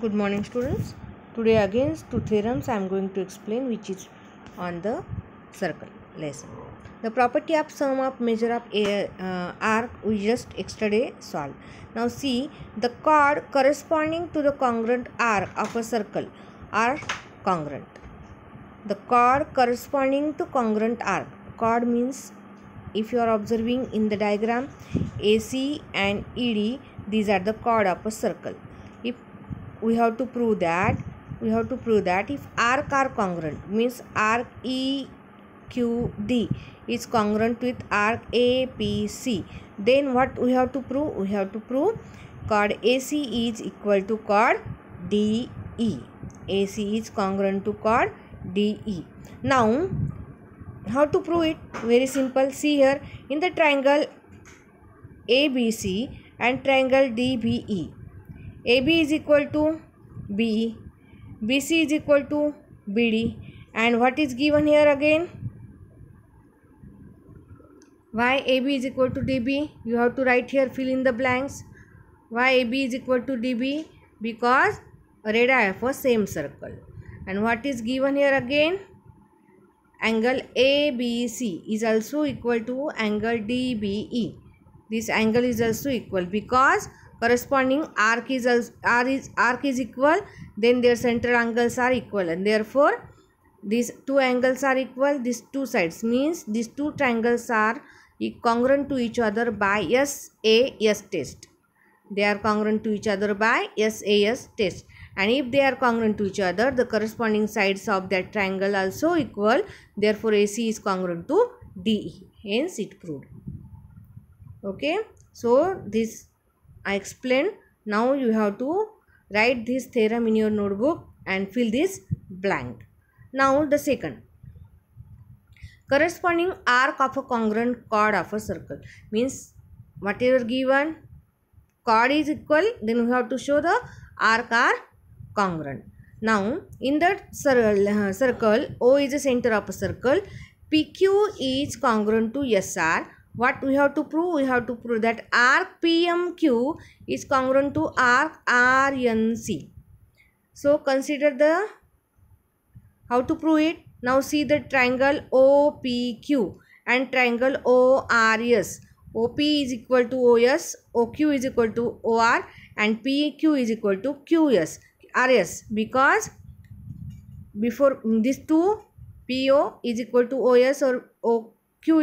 Good morning, students. Today again two theorems I am going to explain, which is on the circle lesson. The property of sum of measure of arc we just yesterday solved. Now see, the chord corresponding to the congruent arc of a circle are congruent. The chord corresponding to congruent arc. Chord means, if you are observing in the diagram, AC and ED, these are the chord of a circle. If we have to prove that if arc are congruent, means arc EQD is congruent with arc APC, then what we have to prove? We have to prove chord AC is equal to chord DE. AC is congruent to chord DE. Now, how to prove it? Very simple. See here, in the triangle ABC and triangle DBE, AB is equal to BE, BC is equal to BD, and what is given here again? Why AB is equal to DB? You have to write here, fill in the blanks. Why AB is equal to DB? Because radii of a same circle. And what is given here again? Angle ABC is also equal to angle DBE. This angle is also equal because corresponding arc is equal, then their central angles are equal, and therefore these two angles are equal. These two sides means these two triangles are congruent to each other by SAS test. They are congruent to each other by SAS test, and if they are congruent to each other, the corresponding sides of that triangle also equal. Therefore AC is congruent to DE. Hence it proved. Okay, so this I explained. Now you have to write this theorem in your notebook and fill this blank. Now the second, corresponding arc of a congruent chord of a circle, means whatever given chord is equal, then we have to show the arc are congruent. Now in that circle, O is the center of a circle, PQ is congruent to SR. What we have to prove? We have to prove that arc PMQ is congruent to arc RNC. So consider the how to prove it. Now see the triangle OPQ and triangle ORS. OP is equal to OS, OQ is equal to OR, and PQ is equal to QS, RS, because before these two, PO is equal to OS or OQ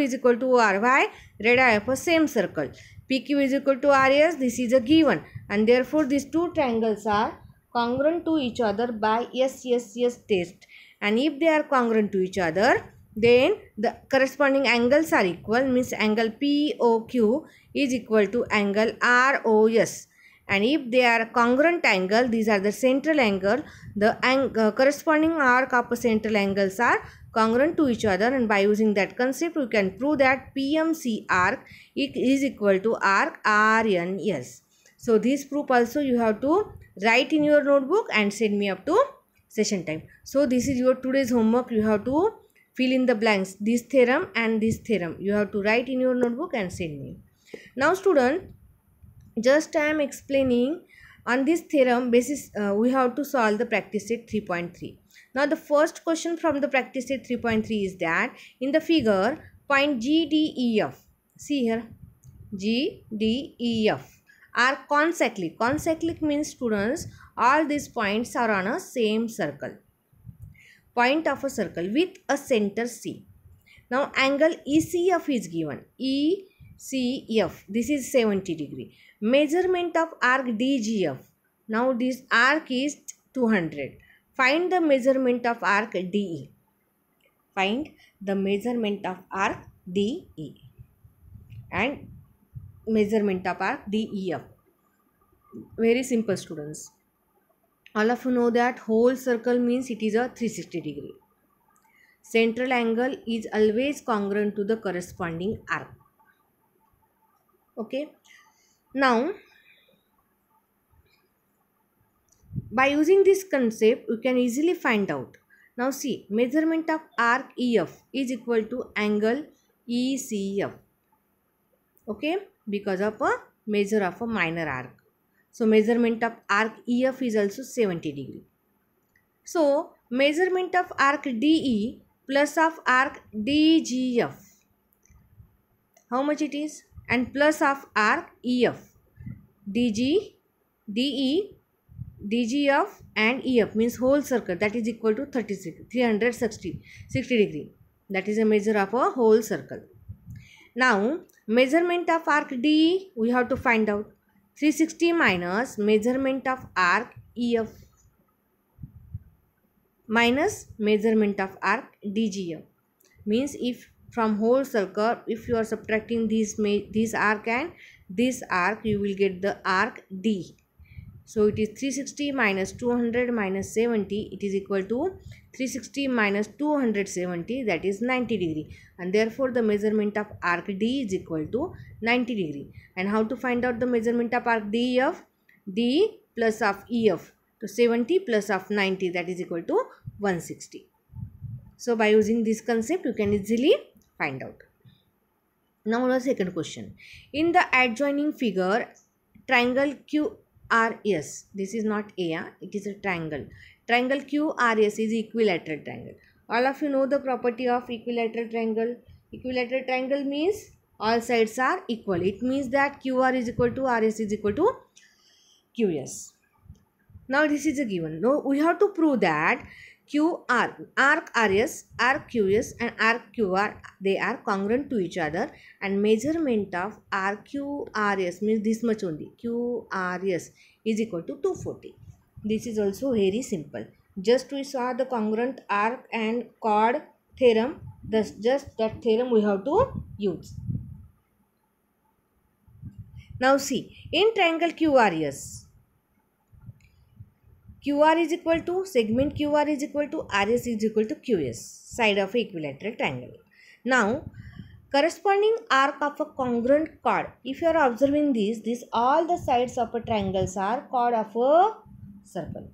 is equal to OR. Why? Radii of a same circle. PQ is equal to RS, this is a given, and therefore these two triangles are congruent to each other by SSS test. And if they are congruent to each other, then the corresponding angles are equal, means angle POQ is equal to angle ROS. And if they are congruent angle, these are the central angle, the corresponding arc of central angles are congruent to each other, and by using that concept we can prove that PMC arc is equal to arc RNS. So this proof also you have to write in your notebook and send me up to session time. So this is your today's homework. You have to fill in the blanks, this theorem and this theorem. You have to write in your notebook and send me. Now student, just I am explaining on this theorem basis we have to solve the practice set 3.3. Now the first question from the practice set 3.3 is that in the figure point GDEF, see here, GDEF are concyclic. Concyclic means students, all these points are on a same circle, point of a circle with a center C. Now angle ECF is given, ECF, this is 70 degree. Measurement of arc DGF, now this arc is 200. Find the measurement of arc DE. Find the measurement of arc DE and measurement of arc DEF. Very simple students. All of you know that whole circle means it is a 360 degree. Central angle is always congruent to the corresponding arc. Okay. Now, by using this concept, we can easily find out. Now see, measurement of arc EF is equal to angle ECF. Okay, because of a measure of a minor arc. So measurement of arc EF is also 70 degree. So measurement of arc DE plus of arc DGF, how much it is? And plus of arc EF, DG, DE, DGF and EF means whole circle, that is equal to 360 degree. That is a measure of a whole circle. Now measurement of arc DE we have to find out. 360 minus measurement of arc EF minus measurement of arc DGF means if from whole circle, if you are subtracting this arc and this arc, you will get the arc D. So it is 360 minus 200 minus 70, it is equal to 360 minus 270, that is 90 degree, and therefore the measurement of arc D is equal to 90 degree. And how to find out the measurement of arc DEF? D plus of EF, to 70 plus of 90, that is equal to 160. So by using this concept you can easily find out. Now the second question. In the adjoining figure, triangle QRS, this is not A, it is a triangle. Triangle QRS is equilateral triangle. All of you know the property of equilateral triangle. Equilateral triangle means all sides are equal. It means that QR is equal to RS is equal to QS. Now this is a given. Now we have to prove that QR, arc RS, arc QS and arc QR, they are congruent to each other, and measurement of arc QRS means this much only. QRS is equal to 240. This is also very simple. Just we saw the congruent arc and chord theorem. Thus just that theorem we have to use. Now see, in triangle QRS, QR is equal to, segment QR is equal to, RS is equal to QS, side of a equilateral triangle. Now, corresponding arc of a congruent chord. If you are observing this all the sides of a triangles are chord of a circle.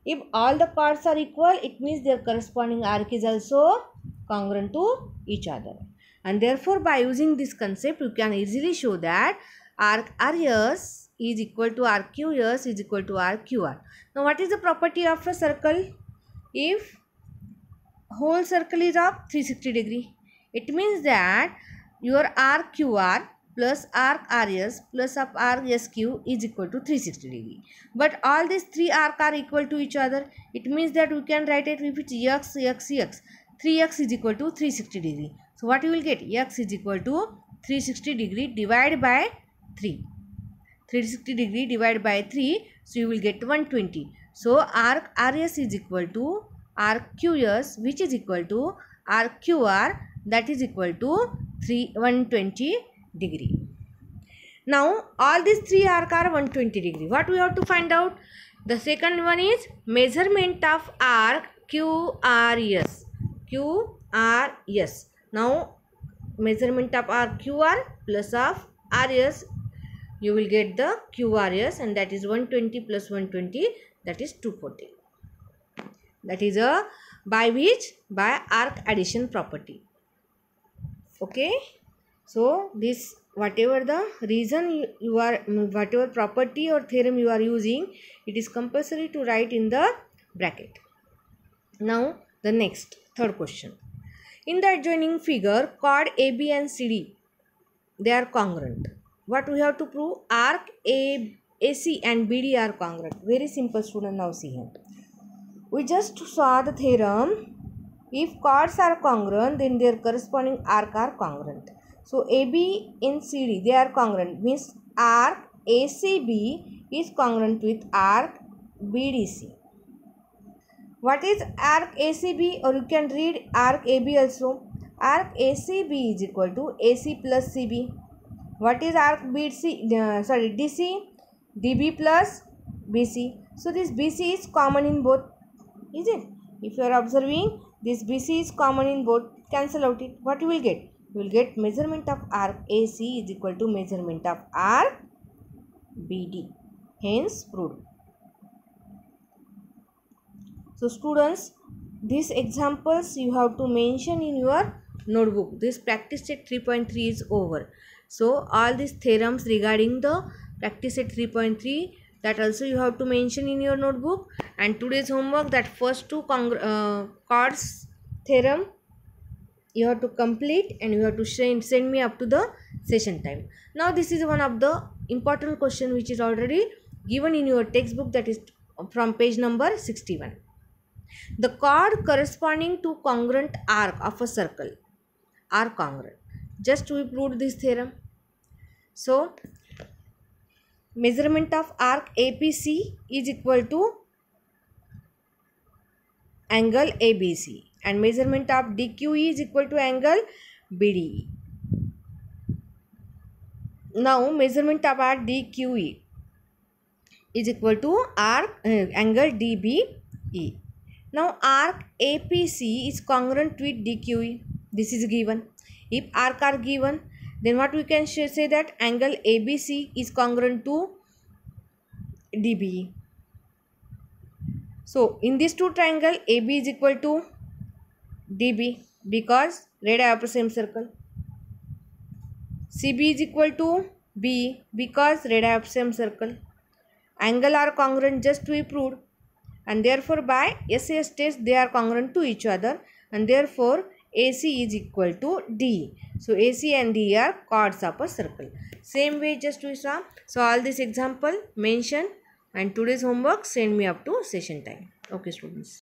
If all the chords are equal, it means their corresponding arc is also congruent to each other. And therefore, by using this concept, you can easily show that arc RS is equal to arc QS is equal to arc QR. Now what is the property of a circle? If whole circle is of 360 degree, it means that your arc QR plus arc RS plus of arc SQ is equal to 360 degree. But all these three arcs are equal to each other. It means that we can write it if it's x, x, x. 3x is equal to 360 degree. So what you will get? X is equal to 360 degree divided by 3. 360 degree divided by 3, so you will get 120. So arc RS is equal to arc QS, which is equal to arc QR, that is equal to 120 degree. Now all these three arcs are 120 degree. What we have to find out? The second one is measurement of arc QRS. QRS. Now measurement of arc QR plus of RS, you will get the QRS, and that is 120 plus 120, that is 240. That is by which? By arc addition property. Okay. So this whatever the reason you are, whatever property or theorem you are using, it is compulsory to write in the bracket. Now the next third question. In the adjoining figure, chord AB and CD, they are congruent. What we have to prove? Arc AC and BD are congruent. Very simple, student. Now see here. We just saw the theorem. If chords are congruent, then their corresponding arc are congruent. So AB in CD, they are congruent. Means arc ACB is congruent with arc BDC. What is arc ACB? Or you can read arc AB also. Arc ACB is equal to AC plus CB. What is arc BC? DC? DB plus BC. So this BC is common in both. Is it? If you are observing, this BC is common in both. Cancel out it. What you will get? You will get measurement of arc AC is equal to measurement of arc BD. Hence proved. So students, these examples you have to mention in your notebook. This practice set 3.3 is over. So all these theorems regarding the practice set 3.3, that also you have to mention in your notebook. And today's homework, that first two chords theorem you have to complete, and you have to send me up to the session time. Now this is one of the important question which is already given in your textbook, that is from page number 61. The chord corresponding to congruent arc of a circle are congruent. Just we proved this theorem. So measurement of arc APC is equal to angle ABC, and measurement of DQE is equal to angle BDE. Now measurement of arc DQE is equal to angle DBE. Now arc APC is congruent with DQE. This is given. If arc are given, then what we can say, that angle ABC is congruent to DBE. So in this two triangle, AB is equal to DB because radii of the same circle. CB is equal to B because radii of same circle. Angle are congruent, just we proved, and therefore by SAS test they are congruent to each other, and therefore AC is equal to D. So AC and D are chords of a circle. Same way just we saw. So all this example mention, and today's homework send me up to session time. Okay students.